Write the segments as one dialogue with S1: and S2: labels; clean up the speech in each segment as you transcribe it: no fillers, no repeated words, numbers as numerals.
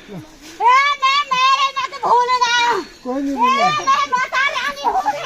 S1: मैं मेरे मत भूल गया।
S2: कोई नहीं बोला।
S1: मैं माता रानी हूँ मैं।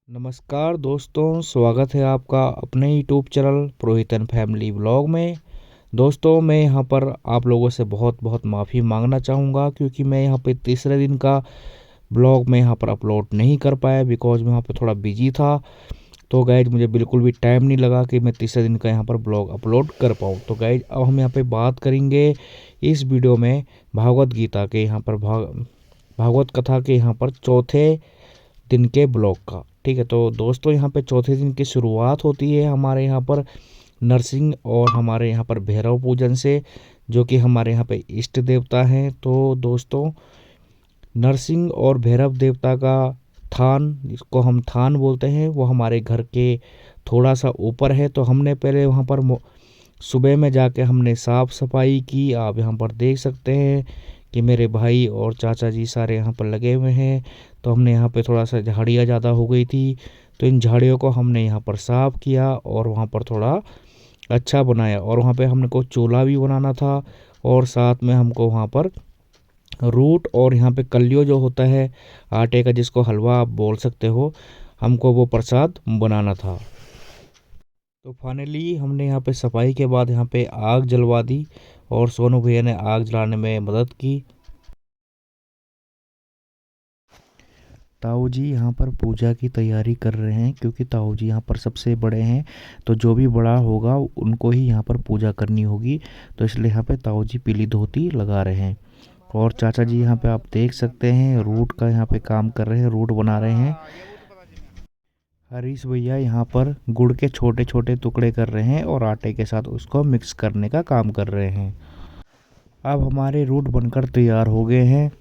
S3: नमस्कार दोस्तों, स्वागत है आपका अपने YouTube channel Purohit and family vlog में। दोस्तों, मैं यहाँ पर आप लोगों से बहुत माफ़ी मांगना चाहूँगा क्योंकि मैं यहाँ पे तीसरे दिन का ब्लॉग में यहाँ पर अपलोड नहीं कर पाया बिकॉज मैं यहाँ पे थोड़ा बिजी था। तो गाइज मुझे बिल्कुल भी टाइम नहीं लगा कि मैं तीसरे दिन का यहाँ पर ब्लॉग अपलोड कर पाऊँ। तो गाइज अब हम यहाँ पे बात करेंगे इस वीडियो में भागवत गीता के यहाँ पर भागवत कथा के यहाँ पर चौथे दिन के ब्लॉग का। ठीक है, तो दोस्तों यहाँ पे चौथे दिन की शुरुआत होती है हमारे यहाँ पर नरसिंह और हमारे यहाँ पर भैरव पूजन से, जो कि हमारे यहाँ पे इष्ट देवता हैं। तो दोस्तों, नरसिंह और भैरव देवता का थान, जिसको हम थान बोलते हैं, वो हमारे घर के थोड़ा सा ऊपर है। तो हमने पहले वहाँ पर सुबह में जाके हमने साफ़ सफाई की। आप यहाँ पर देख सकते हैं कि मेरे भाई और चाचा जी सारे यहाँ पर लगे हुए हैं। तो हमने यहाँ पे थोड़ा सा झाड़ियाँ ज़्यादा हो गई थी, तो इन झाड़ियों को हमने यहाँ पर साफ़ किया और वहाँ पर थोड़ा अच्छा बनाया। और वहाँ पे हमने को चूल्हा भी बनाना था और साथ में हमको वहाँ पर रूट और यहाँ पे कलियो जो होता है आटे का, जिसको हलवा आप बोल सकते हो, हमको वो प्रसाद बनाना था। तो फाइनली हमने यहाँ पे सफाई के बाद यहाँ पे आग जलवा दी और सोनू भैया ने आग जलाने में मदद की। ताऊ जी यहाँ पर पूजा की तैयारी कर रहे हैं क्योंकि ताऊ जी यहाँ पर सबसे बड़े हैं, तो जो भी बड़ा होगा उनको ही यहाँ पर पूजा करनी होगी। तो इसलिए यहाँ पे ताऊ जी पीली धोती लगा रहे हैं। और चाचा जी यहाँ पे आप देख सकते हैं रूट का यहाँ पे काम कर रहे हैं, रूट बना रहे हैं। हरीश भैया यहाँ पर गुड़ के छोटे छोटे टुकड़े कर रहे हैं और आटे के साथ उसको मिक्स करने का काम कर रहे हैं। अब हमारे रूट बनकर तैयार हो गए हैं।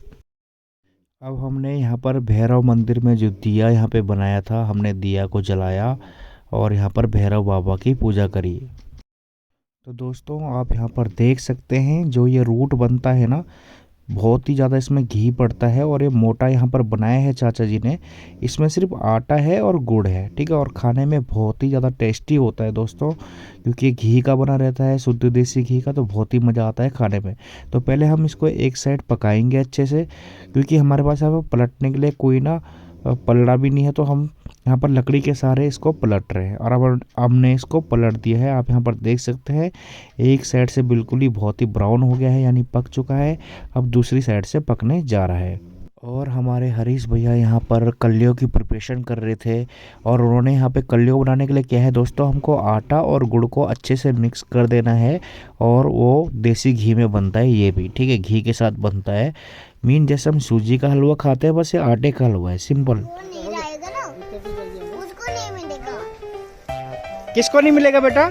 S3: अब हमने यहाँ पर भैरव मंदिर में जो दिया यहाँ पे बनाया था, हमने दिया को जलाया और यहाँ पर भैरव बाबा की पूजा करी। तो दोस्तों, आप यहाँ पर देख सकते हैं जो ये रूट बनता है ना, बहुत ही ज़्यादा इसमें घी पड़ता है और ये मोटा यहाँ पर बनाया है चाचा जी ने। इसमें सिर्फ आटा है और गुड़ है, ठीक है, और खाने में बहुत ही ज़्यादा टेस्टी होता है दोस्तों, क्योंकि ये घी का बना रहता है, शुद्ध देसी घी का, तो बहुत ही मज़ा आता है खाने में। तो पहले हम इसको एक साइड पकाएंगे अच्छे से, क्योंकि हमारे पास यहाँ पर पलटने के लिए कोई ना पलड़ा भी नहीं है, तो हम यहाँ पर लकड़ी के सहारे इसको पलट रहे हैं। और अब हमने इसको पलट दिया है, आप यहाँ पर देख सकते हैं एक साइड से बिल्कुल ही बहुत ही ब्राउन हो गया है, यानी पक चुका है। अब दूसरी साइड से पकने जा रहा है। और हमारे हरीश भैया यहाँ पर कलियों की प्रिपरेशन कर रहे थे और उन्होंने यहाँ पे कलियों बनाने के लिए क्या है दोस्तों, हमको आटा और गुड़ को अच्छे से मिक्स कर देना है और वो देसी घी में बनता है ये भी, ठीक है, घी के साथ बनता है। मीन जैसे हम सूजी का हलवा खाते हैं, बस ये आटे का हलवा है, सिंपल।
S1: उसको नहीं मिलेगा।
S3: किसको नहीं मिलेगा बेटा?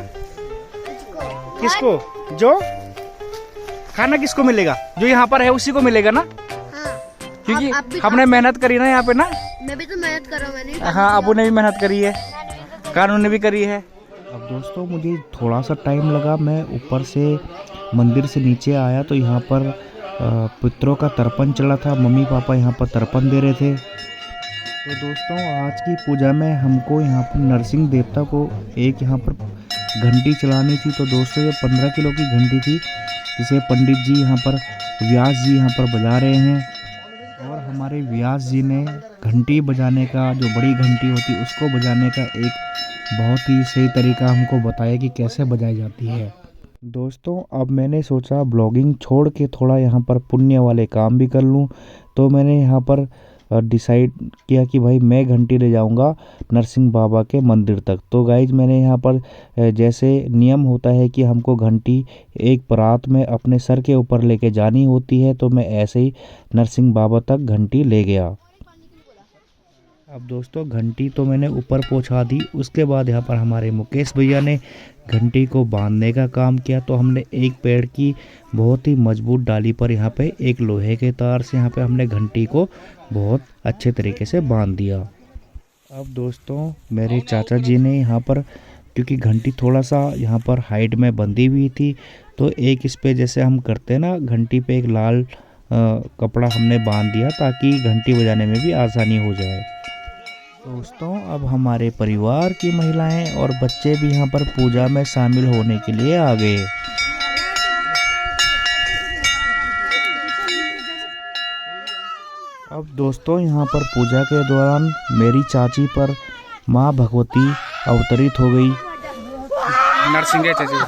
S3: किसको? जो खाना किसको मिलेगा? जो यहाँ पर है उसी को मिलेगा ना, क्योंकि हमने मेहनत करी ना यहाँ पे ना।
S1: मैं भी तो मेहनत कर रहा हूँ। मैंने
S3: हाँ, अबू ने भी मेहनत करी है, कानून ने भी करी है। अब दोस्तों, मुझे थोड़ा सा टाइम लगा, मैं ऊपर से मंदिर से नीचे आया तो यहाँ पर पितरों का तर्पण चला था, मम्मी पापा यहाँ पर तर्पण दे रहे थे। तो दोस्तों, आज की पूजा में हमको यहाँ पर नरसिंह देवता को एक यहाँ पर घंटी चलानी थी। तो दोस्तों, ये 15 किलो की घंटी थी, जिसे पंडित जी यहाँ पर, व्यास जी यहाँ पर बजा रहे हैं। और हमारे व्यास जी ने घंटी बजाने का, जो बड़ी घंटी होती है उसको बजाने का एक बहुत ही सही तरीका हमको बताया कि कैसे बजाई जाती है। दोस्तों, अब मैंने सोचा ब्लॉगिंग छोड़ के थोड़ा यहाँ पर पुण्य वाले काम भी कर लूँ। तो मैंने यहाँ पर डिसाइड किया कि भाई मैं घंटी ले जाऊंगा नरसिंह बाबा के मंदिर तक। तो गाइज, मैंने यहाँ पर जैसे नियम होता है कि हमको घंटी एक परात में अपने सर के ऊपर लेके जानी होती है, तो मैं ऐसे ही नरसिंह बाबा तक घंटी ले गया। अब दोस्तों, घंटी तो मैंने ऊपर पहुंचा दी, उसके बाद यहाँ पर हमारे मुकेश भैया ने घंटी को बांधने का काम किया। तो हमने एक पेड़ की बहुत ही मजबूत डाली पर यहाँ पे एक लोहे के तार से यहाँ पे हमने घंटी को बहुत अच्छे तरीके से बांध दिया। अब दोस्तों, मेरे चाचा जी ने यहाँ पर, क्योंकि घंटी थोड़ा सा यहाँ पर हाइट में बंधी हुई थी, तो एक इस पे जैसे हम करते हैं ना, घंटी पे एक लाल कपड़ा हमने बांध दिया ताकि घंटी बजाने में भी आसानी हो जाए। दोस्तों अब हमारे परिवार की महिलाएं और बच्चे भी यहाँ पर पूजा में शामिल होने के लिए आ गए। अब दोस्तों यहाँ पर पूजा के दौरान मेरी चाची पर माँ भगवती अवतरित हो गई।
S2: नरसिंह चाची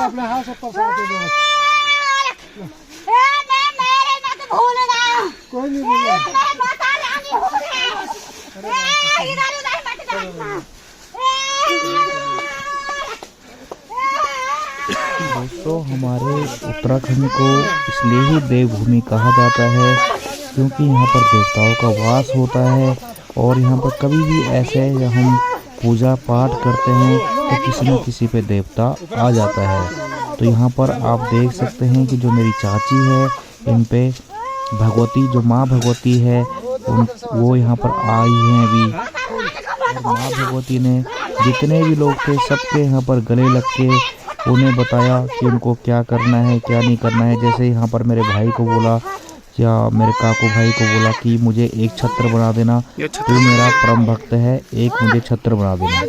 S4: अपने हाथ से प्रसाद दे दो। कोई नहीं बोला।
S3: दोस्तों हमारे उत्तराखंड को इसलिए ही देवभूमि कहा जाता है क्योंकि यहाँ पर देवताओं का वास होता है और यहाँ पर कभी भी ऐसे हम पूजा पाठ करते हैं तो किसी न किसी पे देवता आ जाता है। तो यहाँ पर आप देख सकते हैं कि जो मेरी चाची है इन पे भगवती जो माँ भगवती है वो यहाँ पर आई हैं अभी। और माँ भगवती ने जितने भी लोग थे सबके यहाँ पर गले लग के उन्हें बताया कि उनको क्या करना है क्या नहीं करना है। जैसे यहाँ पर मेरे भाई को बोला या मेरे काकू भाई को बोला कि मुझे एक छत्र बना देना, तो मेरा परम भक्त है, एक मुझे छत्र बना देना।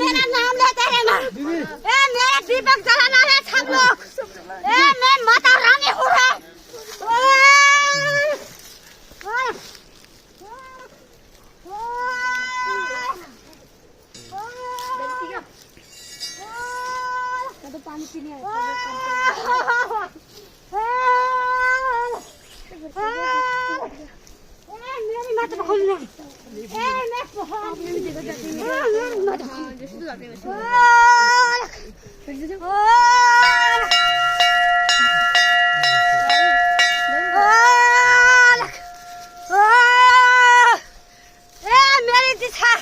S1: पानी पीने मेरी मत भूलना। मेरी दिशा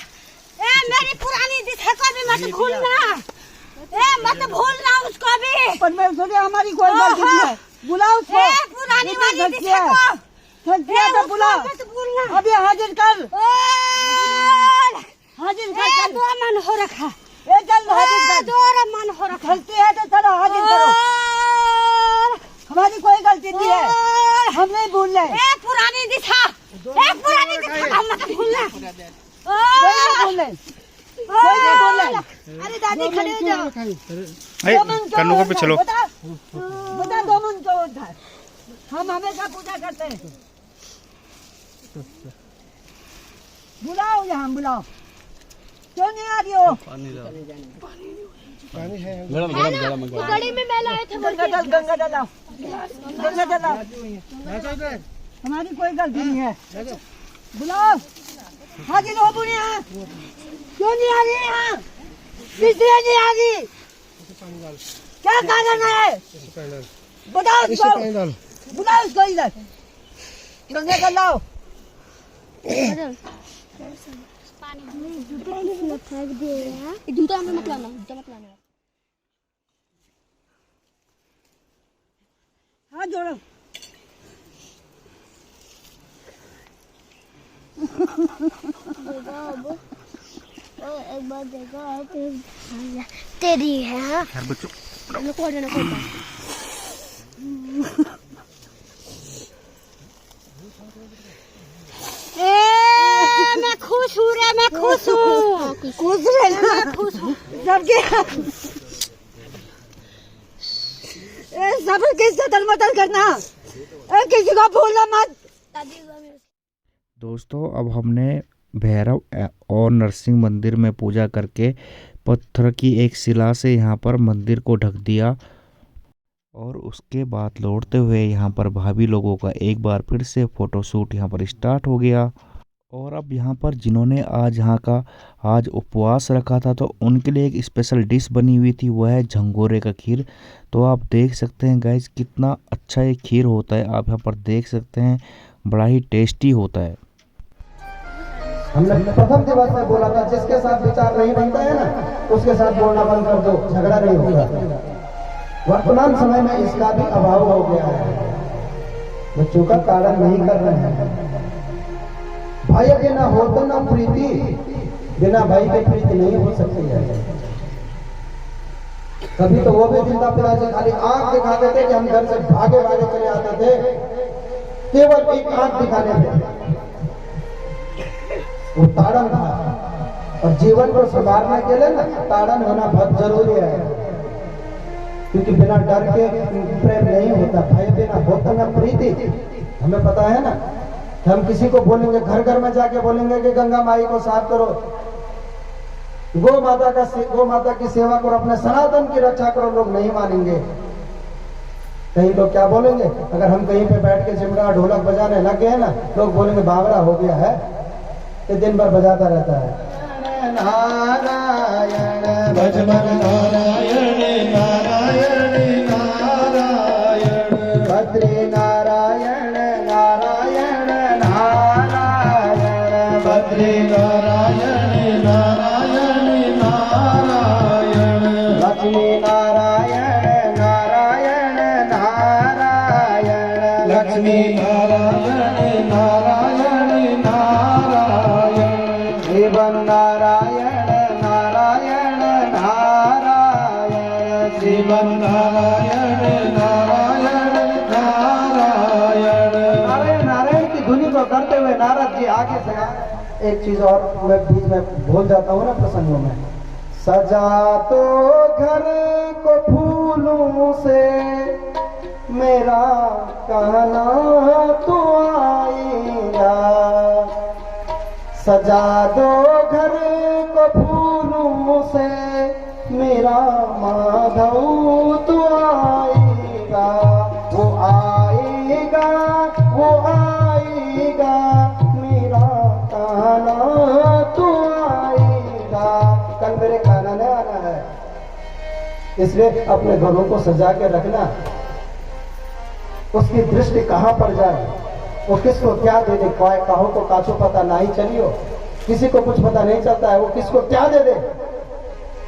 S1: मेरी पुरानी दिशा को भी मत भूलना। मत भूलना उसको भी।
S4: पर मैं थोड़ी हमारी कोई गलती नहीं है। बुलाओ उसको।
S1: पुरानी वाली दिशा को
S4: तो बुला। अभी हाजिर कर। हाजिर कर।
S1: दो मन हो रखा।
S4: चल हाजिर कर।
S1: दो मन हो रखा।
S4: गलती है तो चलो हाजिर करो। हमारी कोई गलती नहीं है, हम नहीं भूल रहे।
S1: पुरानी दिशा पुरानी दिशा मत भूलना।
S4: कोई नहीं भूल रहे, कोई नहीं भूल रहे।
S1: अरे दादी खड़े हो जाओ।
S2: कन्नू को पीछे लो।
S4: बता दो मन को उधर। हम हमेशा पूजा करते हैं। बुलाओ यहाँ बुलाओ। क्यों नहीं आ रही हो?
S2: पानी है गरम
S1: गड़ी में मैला है।
S4: गंगा डालो गंगा डालो। हमारी कोई गलती नहीं है। बुलाओ हाजिर हो बुनिया। क्यों नहीं आ रही यहाँ? इसलिए नहीं आ रही। क्या कारण है? बताओ उसको। बुलाओ उसको इधर। गंगा का लाओ।
S1: जूता में मत लाना, जूता मत लाना।
S4: हाथ जोड़ो।
S1: एक बार देखो तेरी है। हाँ मैं खुश हूँ रे, मैं खुश हूँ।
S4: खुश रहना।
S1: मैं खुश हूँ।
S4: सबके सदर मदद करना, किसी को भूलना मत।
S3: दोस्तों अब हमने भैरव और नरसिंह मंदिर में पूजा करके पत्थर की एक शिला से यहाँ पर मंदिर को ढक दिया और उसके बाद लौटते हुए यहाँ पर भाभी लोगों का एक बार फिर से फ़ोटोशूट यहाँ पर स्टार्ट हो गया। और अब यहाँ पर जिन्होंने आज उपवास रखा था तो उनके लिए एक स्पेशल डिश बनी हुई थी, वह है झंगोरे का खीर। तो आप देख सकते हैं गाइस कितना अच्छा ये खीर होता है। आप यहाँ पर देख सकते हैं बड़ा ही टेस्टी होता है।
S5: हमने प्रथम दिवस में बोला था जिसके साथ विचार नहीं बनता है ना उसके साथ बोलना बंद कर दो, झगड़ा नहीं होगा। वर्तमान समय में इसका भी अभाव हो गया है। बच्चों का कारण नहीं कर रहे हैं। भाई बिना होता ना प्रीति, बिना भाई के प्रीति नहीं हो सकती है। कभी तो वो भी जिंदा पिता खाली आंख दिखा देते कि हम घर से भागे भागे चले आते थे, केवल एक आंख दिखाने पे। वो ताड़न था। और जीवन को संभालने के लिए ना ताड़न होना बहुत जरूरी है, क्योंकि बिना डर के प्रेम नहीं होता। भाई बिना होता ना प्रीति। हमें पता है ना, हम किसी को बोलेंगे, घर घर में जाके बोलेंगे कि गंगा माई को साफ करो, गौ माता की सेवा करो, अपने सनातन की रक्षा करो, लोग नहीं मानेंगे। कहीं लोग क्या बोलेंगे, अगर हम कहीं पे बैठ के चिमटा ढोलक बजाने लग गए ना, लोग बोलेंगे बावरा हो गया है, ये दिन भर बजाता रहता है। नारायण भजमन नारायण नारायण नारायण बद्री नारायण नारायण नारायण बद्री नारायण नारायण नारायण लक्ष्मी नारायण नारायण नारायण लक्ष्मी नारायण नारायण नारायण शिवन नारायण नारायण नारायण शिवन नारायण नारायण नारायण नारायण नारायण की धुनी को करते हुए नारद जी आगे से एक चीज और मैं बीच में भूल जाता हूँ ना प्रसंगों में। सजा तो घर को फूलों से मेरा कहना तो आएगा, सजा दो घर को फूलों से मेरा माधव तो आएगा, वो आएगा वो आएगा, मेरा कान्हा तो आएगा। कल मेरे कान्हा ने आना है, इसलिए अपने घरों को सजा के रखना। उसकी दृष्टि कहाँ पर जाए, वो किसको क्या दे दे, काहो को काचो पता नहीं चलियो, किसी को कुछ पता नहीं चलता है वो किसको क्या दे दे।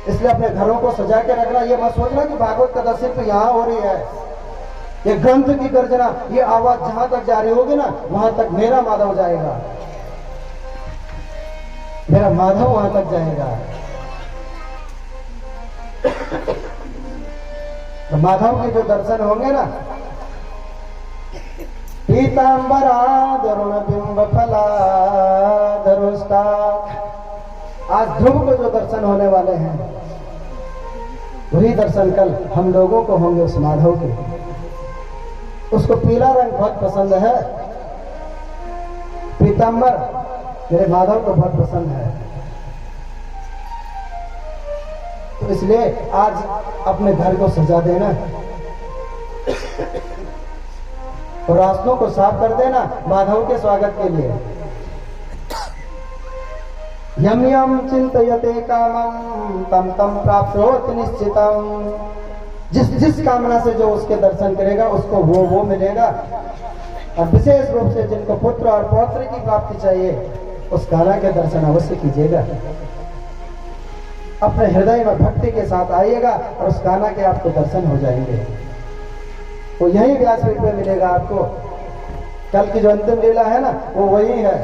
S5: इसलिए अपने घरों को सजा के रखना। ये मत सोचना कि भागवत कथा सिर्फ यहाँ हो रही है, ये ग्रंथ की गर्जना, ये आवाज जहां तक जा रही होगी ना, वहां तक मेरा माधव जाएगा, मेरा माधव वहां तक जाएगा। तो माधव के जो दर्शन होंगे ना, पीतांबरा दरुण बिंब फला धरुष्टा, आज ध्रुव को जो दर्शन होने वाले हैं, वही दर्शन कल हम लोगों को होंगे उस माधव के। उसको पीला रंग बहुत पसंद है, पीतांबर मेरे माधव को बहुत पसंद है। तो इसलिए आज अपने घर को सजा देना और रास्तों को साफ कर देना माधव के स्वागत के लिए। यम यम चिंतयते कामं तम तम प्राप्नोति निश्चितम। जिस जिस कामना से जो उसके दर्शन करेगा उसको वो मिलेगा। और विशेष रूप से जिनको पुत्र और पौत्र की प्राप्ति चाहिए, उस कान्हा के दर्शन अवश्य कीजिएगा। अपने हृदय में भक्ति के साथ आइएगा और उस कान्हा के आपको दर्शन हो जाएंगे। वो यही व्यासपीठ में मिलेगा आपको। कल की जो अंतिम लीला है ना, वो वही है।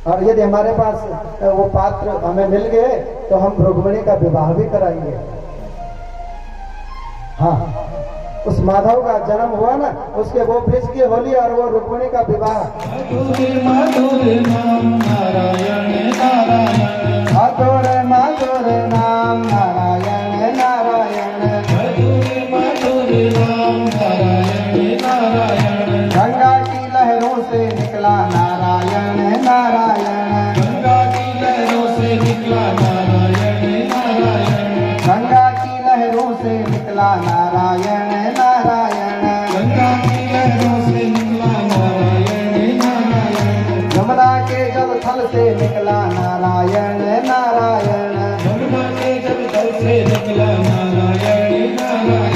S5: और यदि हमारे पास वो पात्र हमें मिल गए तो हम रुक्मिणी का विवाह भी कराएंगे। हाँ, उस माधव का जन्म हुआ ना, उसके वो वृक्ष की होली और वो रुक्मिणी का विवाह।
S6: मधुर नाम नारायण नारायण,
S5: मधुर नाम नारायण नारायण,
S6: मधुर नाम नारायण नारायण।
S5: गंगा की लहरों से निकला नारायण नारायण,
S6: गंगा की लहरों से निकला नारायण नारायण,
S5: गंगा की लहरों से निकला नारायण नारायण,
S6: गंगा की लहरों से निकला नारायण नारायण।
S5: यमुना के जल थल से निकला नारायण नारायण,
S6: यमुना के जल थल से निकला नारायण नारायण,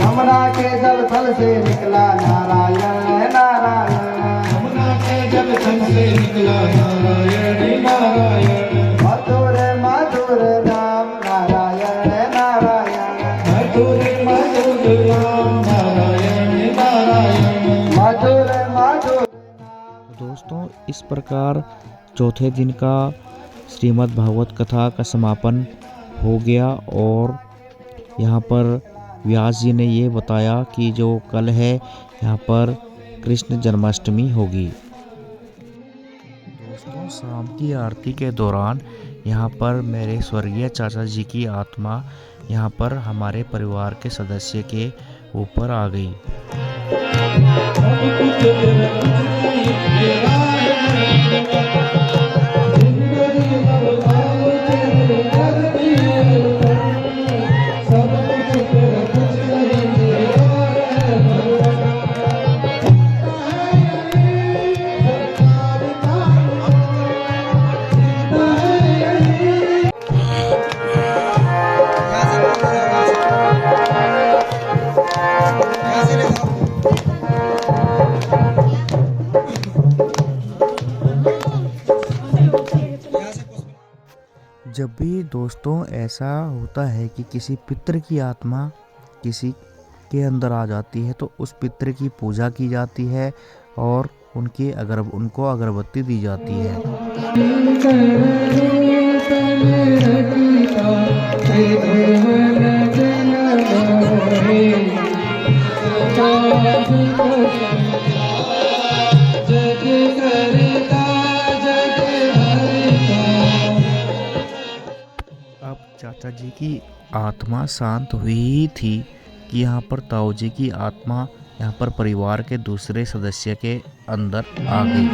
S5: यमुना के जल थल से निकला नारायण नारायण,
S6: यमुना के जल थल से निकला नारायण नारायण।
S5: मधुर मधुर नाम नारायण नारायण,
S6: मधुर नाम नारायण नारायण।
S5: मधुर मधुर।
S3: दोस्तों, इस इस प्रकार चौथे दिन का श्रीमद् भागवत कथा का समापन हो गया और यहाँ पर व्यास जी ने ये बताया कि जो कल है यहाँ पर कृष्ण जन्माष्टमी होगी। दोस्तों, शाम की आरती के दौरान यहाँ पर मेरे स्वर्गीय चाचा जी की आत्मा यहाँ पर हमारे परिवार के सदस्य के ऊपर आ गई। जब भी दोस्तों ऐसा होता है कि किसी पितृ की आत्मा किसी के अंदर आ जाती है तो उस पितृ की पूजा की जाती है और उनको अगरबत्ती दी जाती है। चाचा जी की आत्मा शांत हुई थी कि यहाँ पर ताऊ जी की आत्मा यहाँ पर परिवार के दूसरे सदस्य के अंदर आ गई।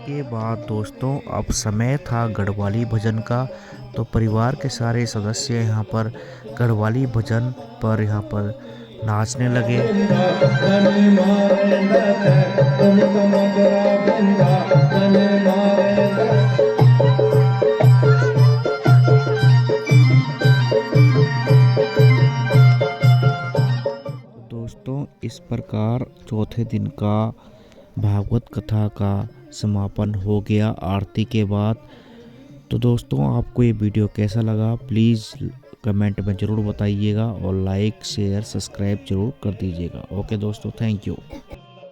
S3: के बाद दोस्तों अब समय था गढ़वाली भजन का, तो परिवार के सारे सदस्य यहाँ पर गढ़वाली भजन पर यहाँ पर नाचने लगे। दोस्तों इस प्रकार चौथे दिन का भागवत कथा का समापन हो गया आरती के बाद। तो दोस्तों आपको ये वीडियो कैसा लगा प्लीज़ कमेंट में ज़रूर बताइएगा और लाइक शेयर सब्सक्राइब ज़रूर कर दीजिएगा। ओके दोस्तों, थैंक यू।